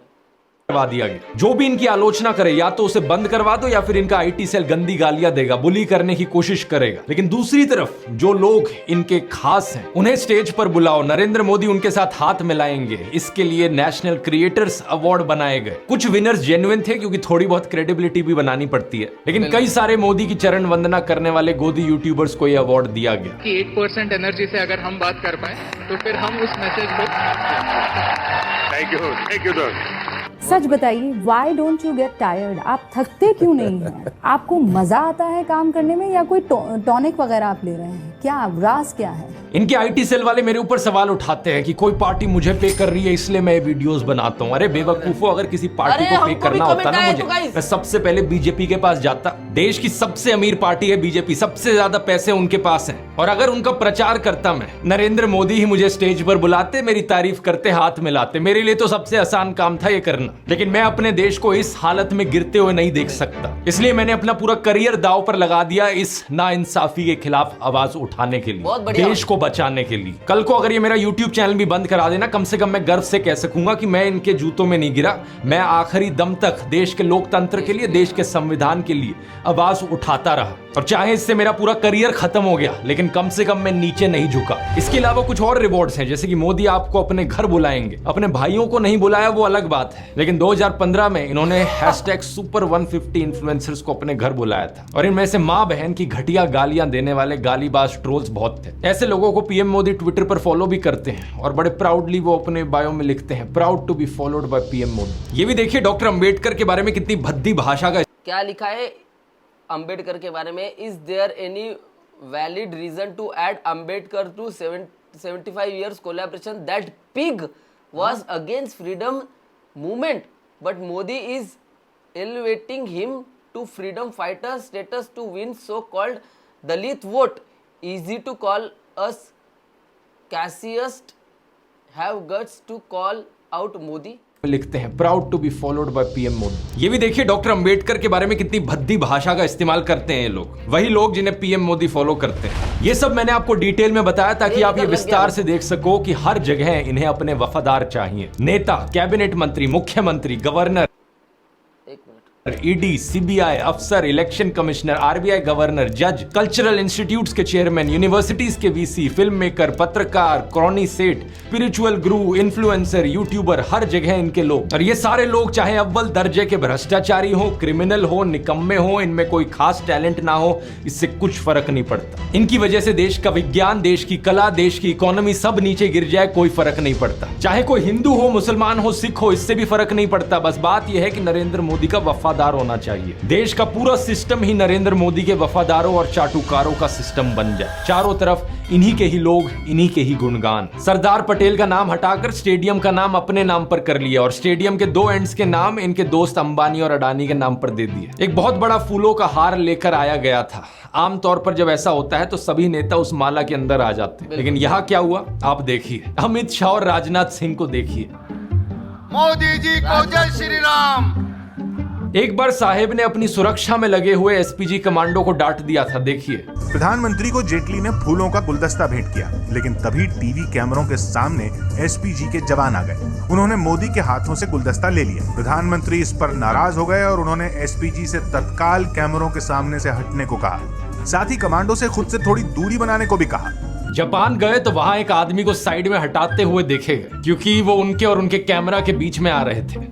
करवा दिया गया। जो भी इनकी आलोचना करे या तो उसे बंद करवा दो, या फिर इनका आईटी सेल गंदी गालियां देगा, बुली करने की कोशिश करेगा। लेकिन दूसरी तरफ जो लोग इनके खास हैं, उन्हें स्टेज पर बुलाओ, नरेंद्र मोदी उनके साथ हाथ मिलाएंगे। इसके लिए नेशनल क्रिएटर्स अवार्ड बनाए गए। कुछ विनर्स जेन्युइन थे, क्योंकि थोड़ी बहुत क्रेडिबिलिटी भी बनानी पड़ती है, लेकिन कई सारे मोदी की चरण वंदना करने वाले गोदी यूट्यूबर्स को यह अवार्ड दिया गया। 8% एनर्जी से अगर हम बात कर पाए तो फिर हम उस मैसेज को थैंक यू दोस्त। सच बताइए, why don't you get tired? आप थकते क्यों नहीं हैं? आपको मजा आता है काम करने में, या कोई टॉनिक वगैरह आप ले रहे हैं? क्या राज क्या है? इनके आईटी सेल वाले मेरे ऊपर सवाल उठाते हैं कि कोई पार्टी मुझे पे कर रही है इसलिए मैं वीडियोस बनाता हूं। अरे बेवकूफो, अगर किसी पार्टी को पे करना होता ना मुझे, मैं सबसे पहले बीजेपी के पास जाता। देश की सबसे अमीर पार्टी है बीजेपी, सबसे ज्यादा पैसे उनके पास हैं, और अगर उनका प्रचार करता मैं, नरेंद्र मोदी ही मुझे स्टेज पर बुलाते, मेरी तारीफ करते, हाथ मिलाते। मेरे लिए तो सबसे आसान काम था ये करना, लेकिन मैं अपने देश को इस हालत में गिरते हुए नहीं देख सकता। इसलिए मैंने अपना पूरा करियर दांव पर लगा दिया इस नाइंसाफी के खिलाफ आवाज उठाने के लिए, देश को बचाने के लिए। कल को अगर ये मेरा YouTube चैनल भी बंद करा देना, कम से कम मैं गर्व से कह सकूंगा कि मैं इनके जूतों में नहीं गिरा। मैं आखिरी दम तक देश के लोकतंत्र के लिए, देश के संविधान के लिए आवाज उठाता रहा, और चाहे इससे मेरा पूरा करियर खत्म हो गया, लेकिन कम से कम मैं नीचे नहीं झुका। इसके अलावा कुछ और रिवॉर्ड्स हैं, जैसे कि मोदी आपको अपने घर बुलाएंगे। अपने भाइयों को नहीं बुलाया वो अलग बात है, लेकिन 2015 में इन्होंने #super150 इन्फ्लुएंसर्स को अपने घर बुलाया था, और इनमें से मां बहन की घटिया गालियां देने वाले गालीबाज ट्रोल्स बहुत थे। ऐसे लोगों को पीएम मोदी ट्विटर पर फॉलो भी करते हैं, और बड़े प्राउडली वो अपने बायो में लिखते हैं, proud to be followed by PM Modi. ये भी देखिए डॉक्टर अंबेडकर के बारे में कितनी भद्दी भाषा का क्या लिखा है अंबेडकर के बारे में। Is there any valid reason to add Ambedkar to 75 years collaboration? That pig was against freedom movement, but Modi is elevating him to freedom fighter status to win so called Dalit vote. Easy to call us casteist have guts to call out Modi. लिखते हैं, proud to be followed by PM Modi. ये भी देखिए doctor Ambedkar के बारे में कितनी भद्दी भाषा का इस्तेमाल करते हैं ये लोग, वही लोग जिन्हें पीएम मोदी फॉलो करते हैं। ये सब मैंने आपको डिटेल में बताया ताकि आप ये विस्तार से देख सको कि हर जगह इन्हें अपने वफादार चाहिए। नेता, कैबिनेट मंत्री, मुख्यमंत्री, गवर्नर, ईडी, सीबीआई अफसर, इलेक्शन कमिश्नर, आरबीआई गवर्नर, जज, कल्चरल इंस्टीट्यूट्स के चेयरमैन, यूनिवर्सिटीज के वीसी, फिल्म मेकर, पत्रकार, क्रॉनी सेठ, स्पिरिचुअल गुरु, इन्फ्लुएंसर, यूट्यूबर, हर जगह इनके लोग। और ये सारे लोग चाहे अव्वल दर्जे के भ्रष्टाचारी हो, क्रिमिनल हो, निकम्मे हो, इनमें कोई खास टैलेंट ना हो, इससे कुछ फर्क नहीं पड़ता। इनकी वजह से देश का विज्ञान, देश की कला, देश की इकोनॉमी सब नीचे गिर जाए, कोई फर्क नहीं पड़ता। चाहे कोई हिंदू हो, मुसलमान हो, सिख हो, इससे भी फर्क नहीं पड़ता। बस बात यह है कि नरेंद्र मोदी का वफादार होना चाहिए। देश का पूरा सिस्टम ही नरेंद्र मोदी के वफादारों और चाटुकारों का सिस्टम बन जाए। चारों तरफ इन्हीं के ही लोग, इन्हीं के ही गुणगान। सरदार पटेल का नाम हटाकर स्टेडियम का नाम अपने नाम पर कर लिया, और स्टेडियम के 2 एंड्स के नाम इनके दोस्त अंबानी और अडानी के नाम पर दे दिए। एक बहुत बड़ा फूलों का हार लेकर आया गया था। आमतौर पर जब ऐसा होता है तो सभी नेता उस माला के अंदर आ जाते हैं, लेकिन यहाँ क्या हुआ आप देखिए। अमित शाह और राजनाथ सिंह को देखिए। मोदी जी को जय श्री राम। एक बार साहेब ने अपनी सुरक्षा में लगे हुए एसपीजी कमांडो को डांट दिया था, देखिए। प्रधानमंत्री को जेटली ने फूलों का गुलदस्ता भेंट किया, लेकिन तभी टीवी कैमरों के सामने एसपीजी के जवान आ गए। उन्होंने मोदी के हाथों से गुलदस्ता ले लिया। प्रधानमंत्री इस पर नाराज हो गए और उन्होंने एसपीजी से तत्काल कैमरों के सामने से हटने को कहा। साथ ही कमांडो से खुद से थोड़ी दूरी बनाने को भी कहा। जापान गए तो वहां एक आदमी को साइड में हटाते हुए देखे गए, क्योंकि वो उनके और उनके कैमरा के बीच में आ रहे थे।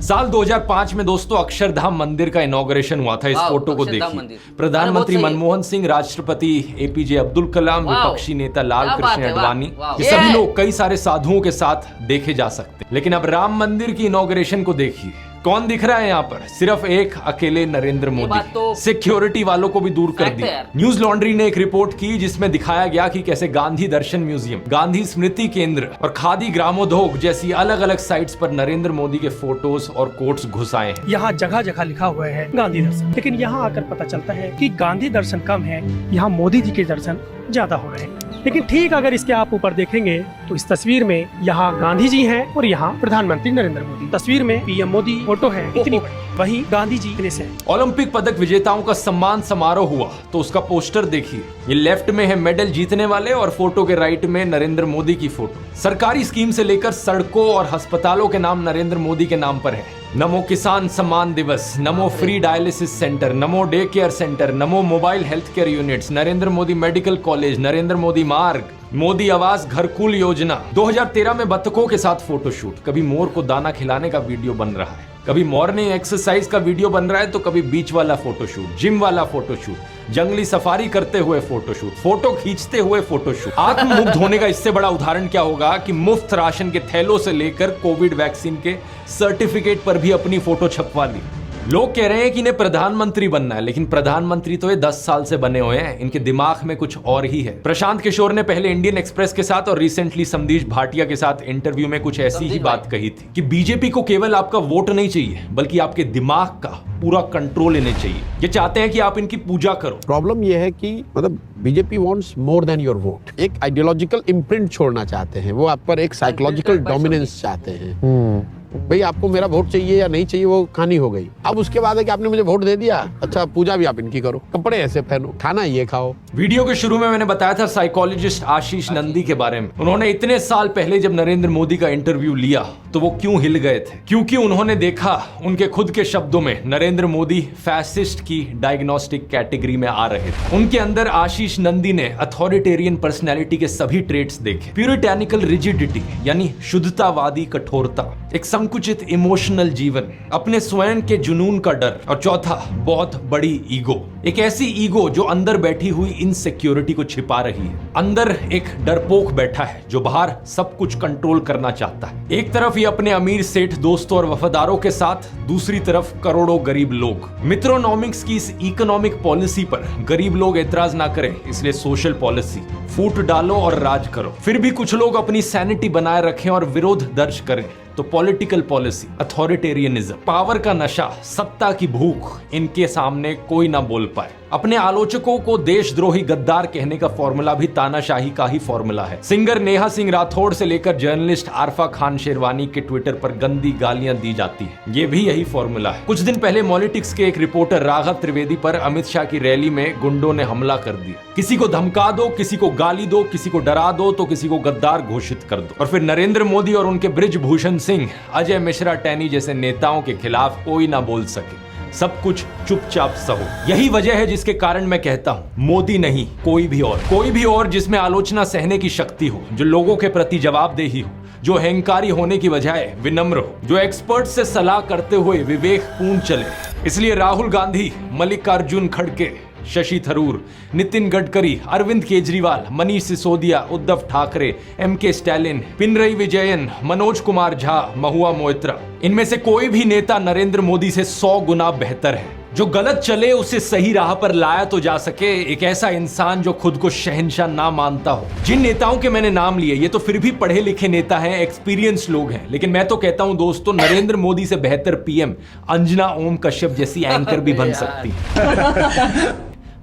साल 2005 में दोस्तों अक्षरधाम मंदिर का इनॉग्रेशन हुआ था। इस फोटो को देखिए। प्रधानमंत्री मनमोहन सिंह, राष्ट्रपति एपीजे अब्दुल कलाम, विपक्षी नेता लाल कृष्ण आडवाणी, ये सभी लोग कई सारे साधुओं के साथ देखे जा सकते हैं। लेकिन अब राम मंदिर की इनॉग्रेशन को देखिए। कौन दिख रहा है यहाँ पर? सिर्फ एक अकेले नरेंद्र मोदी। तो सिक्योरिटी वालों को भी दूर कर दी। न्यूज लॉन्ड्री ने एक रिपोर्ट की जिसमें दिखाया गया कि कैसे गांधी दर्शन म्यूजियम, गांधी स्मृति केंद्र और खादी ग्रामोद्योग जैसी अलग अलग साइट्स पर नरेंद्र मोदी के फोटोज और कोट्स घुसाए हैं। यहाँ जगह जगह लिखा हुआ है गांधी दर्शन, लेकिन यहाँ आकर पता चलता है कि गांधी दर्शन कम है, यहाँ मोदी जी के दर्शन ज्यादा हो रहे हैं। लेकिन ठीक अगर इसके आप ऊपर देखेंगे तो इस तस्वीर में यहाँ गांधी जी हैं और यहाँ प्रधानमंत्री नरेंद्र मोदी। तस्वीर में पीएम मोदी फोटो है इतनी बड़ी, वहीं गांधी जी इतने से। ओलंपिक पदक विजेताओं का सम्मान समारोह हुआ तो उसका पोस्टर देखिए। ये लेफ्ट में है मेडल जीतने वाले और फोटो के राइट में नरेंद्र मोदी की फोटो। सरकारी स्कीम से लेकर सड़कों और अस्पतालों के नाम नरेंद्र मोदी के नाम पर है। नमो किसान सम्मान दिवस, नमो फ्री डायलिसिस सेंटर, नमो डे केयर सेंटर, नमो mobile health care units, Narendra Modi medical college, Narendra Modi मार्ग, मोदी आवास घरकुल योजना। 2013 में बत्तखों के साथ फोटोशूट, कभी मोर को दाना खिलाने का वीडियो बन रहा है, कभी मॉर्निंग एक्सरसाइज का वीडियो बन रहा है, तो कभी बीच वाला फोटोशूट, जिम वाला फोटोशूट, जंगली सफारी करते हुए फोटोशूट, फोटो खींचते हुए फोटोशूट। आत्ममुग्ध होने का इससे बड़ा उदाहरण क्या होगा कि मुफ्त राशन के थैलों से लेकर कोविड वैक्सीन के सर्टिफिकेट पर भी अपनी फोटो छपवा ली। लोग कह रहे हैं कि इन्हें प्रधानमंत्री बनना है, लेकिन प्रधानमंत्री तो ये 10 साल से बने हुए हैं, इनके दिमाग में कुछ और ही है। प्रशांत किशोर ने पहले इंडियन एक्सप्रेस के साथ और रिसेंटली समदीश भाटिया के साथ इंटरव्यू में कुछ ऐसी ही बात कही थी कि बीजेपी को केवल आपका वोट नहीं चाहिए, बल्कि आपके दिमाग का पूरा कंट्रोल इन्हें चाहिए। ये चाहते हैं कि आप इनकी पूजा करो। प्रॉब्लम ये है कि मतलब BJP wants more than your vote. एक आइडियोलॉजिकल इम्प्रिंट छोड़ना चाहते हैं, वो आप पर एक साइकोलॉजिकल डोमिनेंस चाहते हैं। भाई आपको मेरा वोट चाहिए या नहीं चाहिए वो कहानी हो गई। अब उसके बाद है कि आपने मुझे वोट दे दिया, अच्छा पूजा भी आप इनकी करो, कपड़े ऐसे पहनो, खाना ये खाओ। वीडियो के शुरू में मैंने बताया था साइकोलॉजिस्ट आशीष नंदी के बारे में। उन्होंने इतने साल पहले जब नरेंद्र मोदी का इंटरव्यू लिया तो वो क्यों हिल गए थे? क्योंकि उन्होंने देखा, उनके खुद के शब्दों में, नरेंद्र मोदी फैसिस्ट की डायग्नोस्टिक कैटेगरी में आ रहे थे। उनके अंदर आशीष नंदी ने अथॉरिटेरियन पर्सनैलिटी के सभी ट्रेट्स देखे। प्यूरिटैनिकल रिजिडिटी यानी शुद्धतावादी कठोरता, एक संकुचित इमोशनल जीवन, अपने स्वयं के जुनून का डर, और चौथा बहुत बड़ी ईगो। एक ऐसी ईगो जो अंदर बैठी हुई इनसिक्योरिटी को छिपा रही है। अंदर एक डरपोक बैठा है जो बाहर सब कुछ कंट्रोल करना चाहता है। एक तरफ ये अपने अमीर सेठ दोस्तों और वफादारों के साथ, दूसरी तरफ करोड़ों गरीब लोग। मित्रोनॉमिक्स की इस इकोनॉमिक पॉलिसी पर गरीब लोग एतराज ना करें, इसलिए सोशल पॉलिसी, फूट डालो और राज करो। फिर भी कुछ लोग अपनी सैनिटी बनाए रखें और विरोध दर्ज करें तो पॉलिटिकल पॉलिसी, अथॉरिटेरियनिज्म, पावर का नशा, सत्ता की भूख, इनके सामने कोई ना बोल पाए। अपने आलोचकों को देशद्रोही गद्दार कहने का फॉर्मूला भी तानाशाही का ही फॉर्मूला है। सिंगर नेहा सिंह राठौड़ से लेकर जर्नलिस्ट आरफा खान शेरवानी के ट्विटर पर गंदी गालियां दी जाती है, ये भी यही फॉर्मूला है। कुछ दिन पहले पॉलिटिक्स के एक रिपोर्टर राघव त्रिवेदी पर अमित शाह की रैली में गुंडों ने हमला कर दिया। किसी को धमका दो, किसी को गाली दो, किसी को डरा दो, तो किसी को गद्दार घोषित कर दो। और फिर नरेंद्र मोदी और उनके बृजभूषण सिंह, अजय मिश्रा टैनी जैसे नेताओं के खिलाफ कोई ना बोल सके, सब कुछ चुपचाप सहो। यही वजह है जिसके कारण मैं कहता हूं, मोदी नहीं, कोई भी और जिसमें आलोचना सहने की शक्ति हो, जो लोगों के प्रति जवाबदेही हो, जो अहंकारी होने की बजाय विनम्र हो, जो एक्सपर्ट से सलाह करते हुए विवेकपूर्ण चले। इसलिए राहुल गांधी, मल्लिकार्जुन खड़गे, शशि थरूर, नितिन गडकरी, अरविंद केजरीवाल, मनीष सिसोदिया, उद्धव ठाकरे, एमके स्टैलिन, पिनरई विजयन, मनोज कुमार झा, महुआ मोइत्रा, इनमें से कोई भी नेता नरेंद्र मोदी से 100 गुना बेहतर है। जो गलत चले उसे सही राह पर लाया तो जा सके, एक ऐसा इंसान जो खुद को शहंशाह ना मानता हो। जिन नेताओं के मैंने नाम लिए ये तो फिर भी पढ़े लिखे नेता हैं, एक्सपीरियंस लोग हैं, लेकिन मैं तो कहता हूं दोस्तों, नरेंद्र मोदी से बेहतर पीएम अंजना ओम कश्यप जैसी एंकर भी बन सकती है।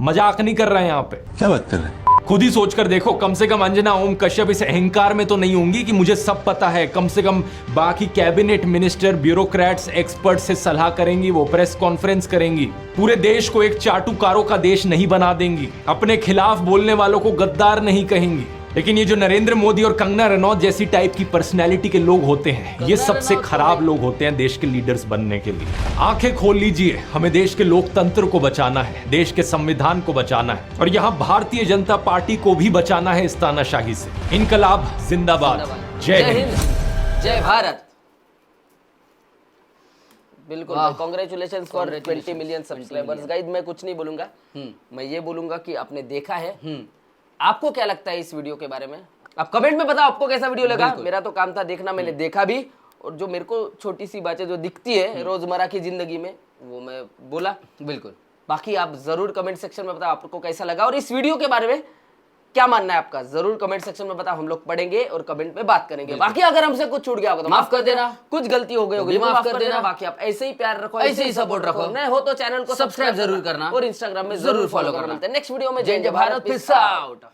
मजाक नहीं कर रहे हैं यहाँ पे। क्या बात कर रहे हैं? खुद ही सोचकर देखो, कम से कम अंजना ओम कश्यप इस अहंकार में तो नहीं होंगी कि मुझे सब पता है। कम से कम बाकी कैबिनेट मिनिस्टर, ब्यूरोक्रेट्स, एक्सपर्ट से सलाह करेंगी, वो प्रेस कॉन्फ्रेंस करेंगी, पूरे देश को एक चाटुकारों का देश नहीं बना देंगी, अपने खिलाफ बोलने वालों को गद्दार नहीं कहेंगी। लेकिन ये जो नरेंद्र मोदी और कंगना रनौत जैसी टाइप की पर्सनैलिटी के लोग होते हैं, ये सबसे खराब लोग होते हैं देश के लीडर्स बनने के लिए। आंखें खोल लीजिए, हमें देश के लोकतंत्र को बचाना है, देश के संविधान को बचाना है, और यहाँ भारतीय जनता पार्टी को भी बचाना है इस तानाशाही से। इनकलाब जिंदाबाद। जय हिंद, जय भारत। बिल्कुल, congratulations for 20 million subscribers. Guys मैं कुछ नहीं बोलूंगा, मैं ये बोलूंगा कि आपने देखा है, आपको क्या लगता है इस वीडियो के बारे में? आप कमेंट में बताओ आपको कैसा वीडियो लगा। मेरा तो काम था देखना, मैंने देखा भी और जो मेरे को छोटी सी बातें जो दिखती है रोजमर्रा की जिंदगी में वो मैं बोला। बिल्कुल। बाकी आप जरूर कमेंट सेक्शन में बताओ आपको कैसा लगा और इस वीडियो के बारे में क्या मानना है आपका, जरूर कमेंट सेक्शन में बताओ, हम लोग पढ़ेंगे और कमेंट में बात करेंगे। बाकी अगर हमसे कुछ छूट गया होगा तो माफ कर देना, कुछ गलती हो गई होगी माफ कर देना। बाकी आप ऐसे ही प्यार रखो, ऐसे ही सपोर्ट रखो, नए हो तो चैनल को सब्सक्राइब जरूर करना और इंस्टाग्राम में जरूर फॉलो करना। मिलते हैं नेक्स्ट वीडियो में। जय भारत, पीस आउट।